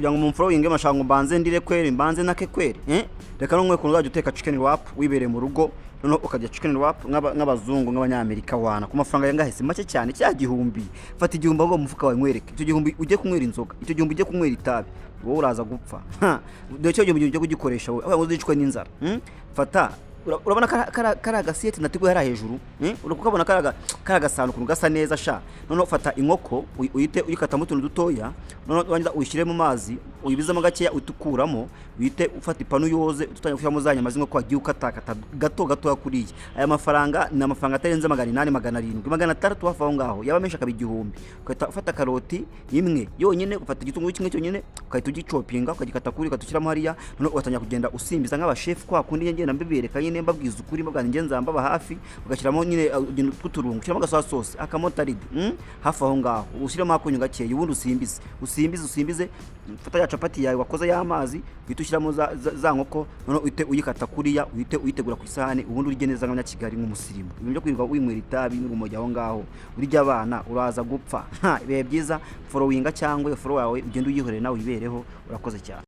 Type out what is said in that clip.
kugira ngo mumfollowinge mashaka ngo mbanze ndire kweri mbanze nake kweri reka no mwe Uzajya uteka chicken wrap wibereye mu rugo no ukajya chicken wrap nk'abazungu nk'abanyamerika wana ku mafaranga yangahese make cyane cya gihumbi fata igihumbi ngo mufuka wawe nkwereke icyo gihumbi ujye kunywera inzoga icyo gihumbi ujye kunywera itabi wowe uraza gupfa dore cyo gihumbi ujye kugikoresha wowe uzicwe n'inzara fata urabona karaga siyete natiguye hara hejuru urakubona karaga sanu kuntu gasa neza sha none ufata inkoko uyikata mu tuntu dutoya none wangiza uyishire mu mazi uyibizamo gakeya utukuramo uyite ufata ipanu yoze ututanya kufya mu zanya mazinko kwa giye ukatakata gato kuriye aya mafaranga ni amafaranga atarenze 800 700 600 hafa aho ngaho yaba menshi akabigihumbi ukata ufata karoti imwe yonyene ufata igitunguru kimwe cyonyene ukahita ugicopinga ukagikata kuri ukatushyiramo hariya none ugatanya kugenda usimbiza nk'abashef kwa kundi ngenda mbibereka nyine mbabwiza ukuri mbabwa ngenza mbaba hafi ugashyiramo nyine twuturungu ushyiramo gasosa sauce akamotaride hafi aho ngaho ushyiramo akunyu gakeye ubundi usimbize fata ya chapati yawe wakoza y'amazi bitushyiramo za nkoko none uyikata kuriya uyitegura ku isahane ubundi urye neza nk'abanyakigali nk'umusirimu ibintu byo kwirirwa winywera itabi n'urumogi aho ngaho urya abana uraza gupfa bibe byiza followinga cyangwa follow yawe ugende uyihorere nawe uyibereho urakoze cyane.